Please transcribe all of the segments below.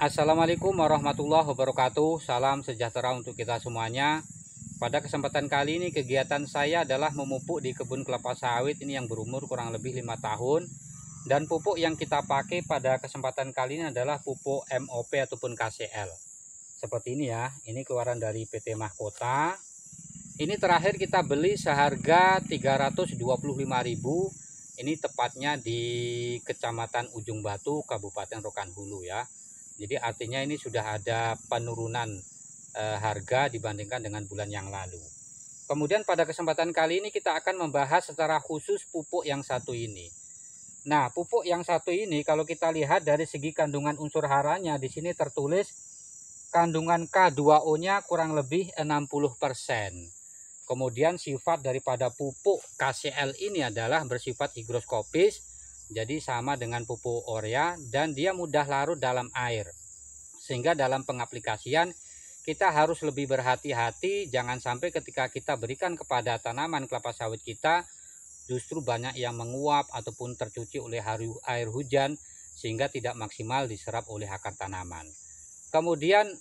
Assalamualaikum warahmatullahi wabarakatuh. Salam sejahtera untuk kita semuanya. Pada kesempatan kali ini kegiatan saya adalah memupuk di kebun kelapa sawit ini yang berumur kurang lebih 5 tahun. Dan pupuk yang kita pakai pada kesempatan kali ini adalah pupuk MOP ataupun KCL. Seperti ini ya, ini keluaran dari PT Mahkota. Ini terakhir kita beli seharga 325.000. Ini tepatnya di Kecamatan Ujung Batu, Kabupaten Rokan Hulu ya. Jadi artinya ini sudah ada penurunan harga dibandingkan dengan bulan yang lalu. Kemudian pada kesempatan kali ini kita akan membahas secara khusus pupuk yang satu ini. Nah, pupuk yang satu ini kalau kita lihat dari segi kandungan unsur haranya di sini tertulis kandungan K2O-nya kurang lebih 60%. Kemudian sifat daripada pupuk KCL ini adalah bersifat higroskopis, jadi sama dengan pupuk urea dan dia mudah larut dalam air. Sehingga dalam pengaplikasian kita harus lebih berhati-hati, jangan sampai ketika kita berikan kepada tanaman kelapa sawit kita justru banyak yang menguap ataupun tercuci oleh air hujan sehingga tidak maksimal diserap oleh akar tanaman. Kemudian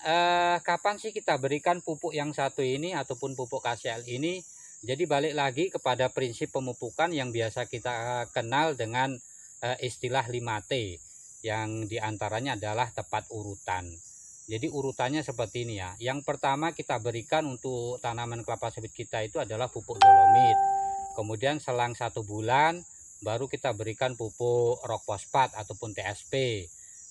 kapan sih kita berikan pupuk yang satu ini ataupun pupuk KCL ini? Jadi balik lagi kepada prinsip pemupukan yang biasa kita kenal dengan istilah 5T, yang diantaranya adalah tepat urutan. Jadi urutannya seperti ini ya. Yang pertama kita berikan untuk tanaman kelapa sawit kita itu adalah pupuk dolomit. Kemudian selang 1 bulan baru kita berikan pupuk rock fosfat ataupun TSP.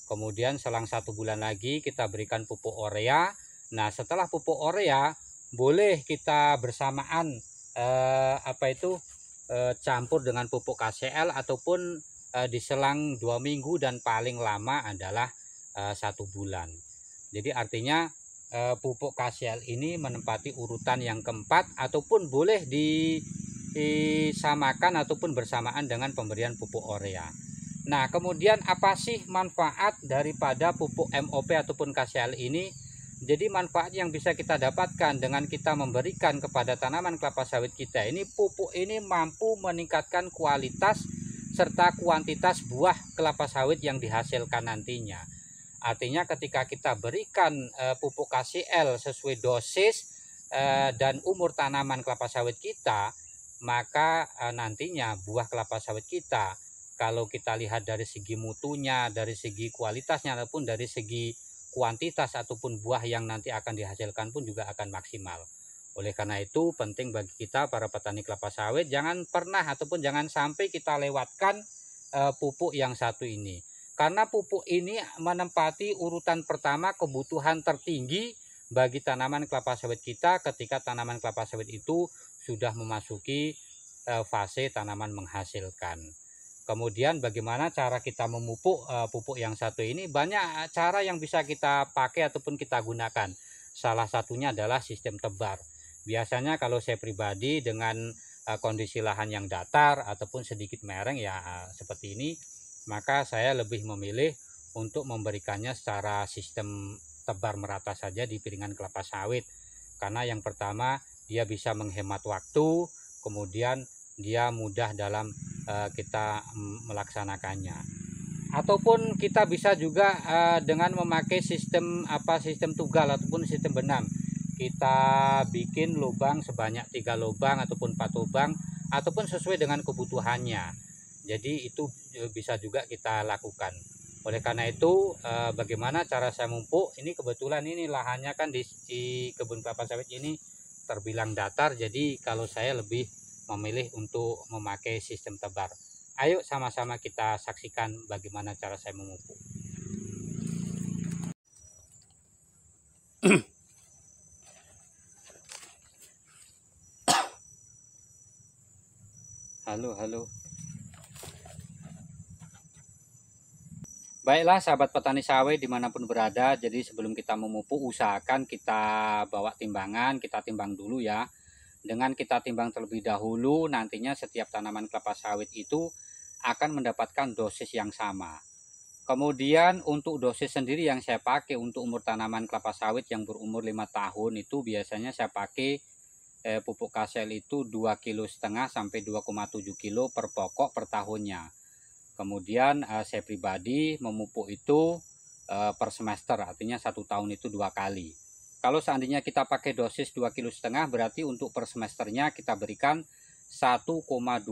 Kemudian selang 1 bulan lagi kita berikan pupuk urea. Nah, setelah pupuk urea boleh kita bersamaan campur dengan pupuk KCL ataupun diselang 2 minggu dan paling lama adalah 1 bulan. Jadi artinya pupuk KCL ini menempati urutan yang keempat ataupun boleh disamakan ataupun bersamaan dengan pemberian pupuk urea. Nah, kemudian apa sih manfaat daripada pupuk MOP ataupun KCL ini? Jadi manfaat yang bisa kita dapatkan dengan kita memberikan kepada tanaman kelapa sawit kita ini, pupuk ini mampu meningkatkan kualitas serta kuantitas buah kelapa sawit yang dihasilkan nantinya. Artinya ketika kita berikan pupuk KCL sesuai dosis dan umur tanaman kelapa sawit kita, maka nantinya buah kelapa sawit kita, kalau kita lihat dari segi mutunya, dari segi kualitasnya, ataupun dari segi kuantitas ataupun buah yang nanti akan dihasilkan pun juga akan maksimal. Oleh karena itu penting bagi kita para petani kelapa sawit jangan pernah ataupun jangan sampai kita lewatkan pupuk yang satu ini. Karena pupuk ini menempati urutan pertama kebutuhan tertinggi bagi tanaman kelapa sawit kita ketika tanaman kelapa sawit itu sudah memasuki fase tanaman menghasilkan. Kemudian bagaimana cara kita memupuk pupuk yang satu ini? Banyak cara yang bisa kita pakai ataupun kita gunakan. Salah satunya adalah sistem tebar. Biasanya kalau saya pribadi dengan kondisi lahan yang datar ataupun sedikit mereng ya seperti ini, maka saya lebih memilih untuk memberikannya secara sistem tebar merata saja di piringan kelapa sawit. Karena yang pertama dia bisa menghemat waktu, kemudian dia mudah dalam kita melaksanakannya. Ataupun kita bisa juga dengan memakai sistem sistem tugal ataupun sistem benam. Kita bikin lubang sebanyak 3 lubang ataupun 4 lubang ataupun sesuai dengan kebutuhannya. Jadi itu bisa juga kita lakukan. Oleh karena itu bagaimana cara saya memupuk? Ini kebetulan ini lahannya kan di kebun kelapa sawit ini terbilang datar, jadi kalau saya lebih memilih untuk memakai sistem tebar. Ayo sama-sama kita saksikan bagaimana cara saya memupuk. Halo. Baiklah sahabat petani sawit dimanapun berada, jadi sebelum kita memupuk usahakan kita bawa timbangan, kita timbang dulu ya. Dengan kita timbang terlebih dahulu, nantinya setiap tanaman kelapa sawit itu akan mendapatkan dosis yang sama. Kemudian untuk dosis sendiri yang saya pakai untuk umur tanaman kelapa sawit yang berumur 5 tahun itu biasanya saya pakai pupuk KCL itu 2,5 kg sampai 2,7 kg per pokok per tahunnya. Kemudian saya pribadi memupuk itu per semester, artinya 1 tahun itu 2 kali. Kalau seandainya kita pakai dosis 2,5 kg, berarti untuk per semesternya kita berikan 1,25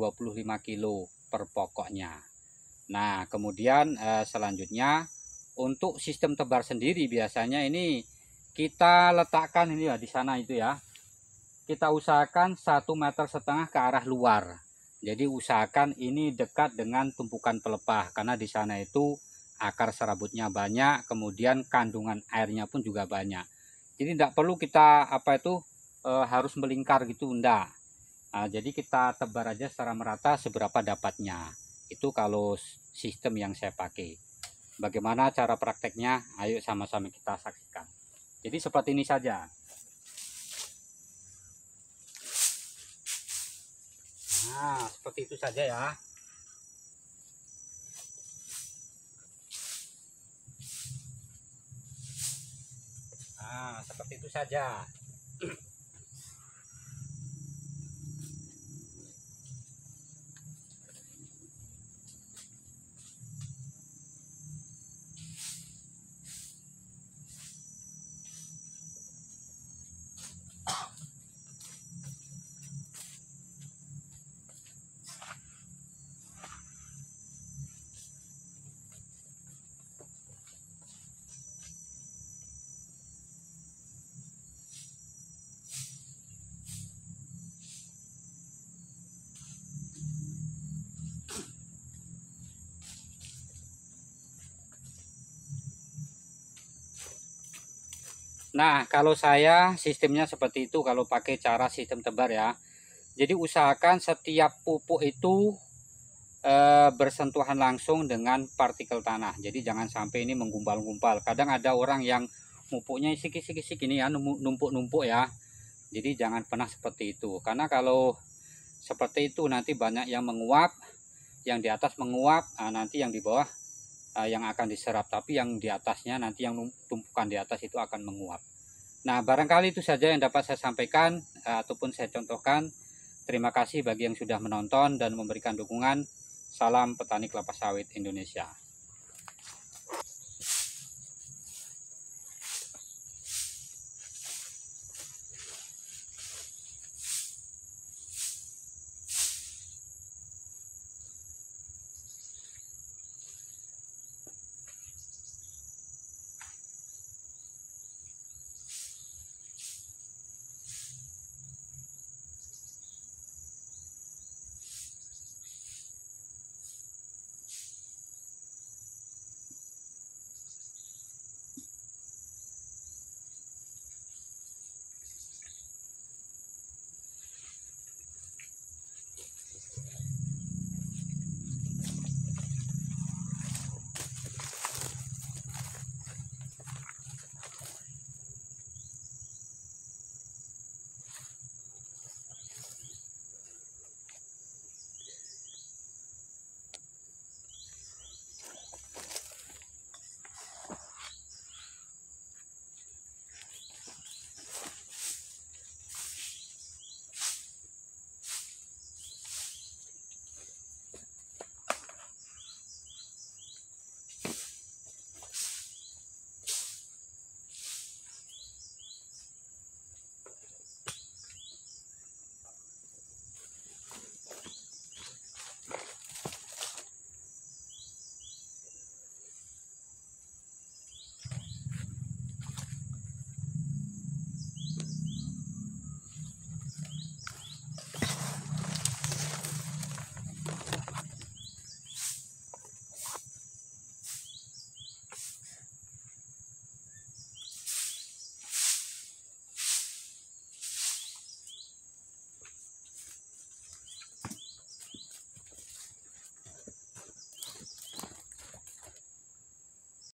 kilo per pokoknya. Nah, kemudian selanjutnya untuk sistem tebar sendiri biasanya ini kita letakkan ini ya di sana itu ya. Kita usahakan 1,5 meter ke arah luar. Jadi usahakan ini dekat dengan tumpukan pelepah karena di sana itu akar serabutnya banyak, kemudian kandungan airnya pun juga banyak. Jadi tidak perlu kita harus melingkar gitu, enggak. Nah, jadi kita tebar aja secara merata seberapa dapatnya. Itu kalau sistem yang saya pakai. Bagaimana cara prakteknya? Ayo sama-sama kita saksikan. Jadi seperti ini saja. Nah, seperti itu saja ya. Nah, seperti itu saja. Nah, kalau saya sistemnya seperti itu kalau pakai cara sistem tebar ya. Jadi usahakan setiap pupuk itu bersentuhan langsung dengan partikel tanah. Jadi jangan sampai ini menggumpal-gumpal. Kadang ada orang yang pupuknya sikit-sikit ini ya, numpuk-numpuk ya. Jadi jangan pernah seperti itu. Karena kalau seperti itu nanti banyak yang menguap, yang di atas menguap, nanti yang di bawah yang akan diserap, tapi yang di atasnya nanti yang tumpukan di atas itu akan menguap. Nah, barangkali itu saja yang dapat saya sampaikan ataupun saya contohkan. Terima kasih bagi yang sudah menonton dan memberikan dukungan. Salam petani kelapa sawit Indonesia.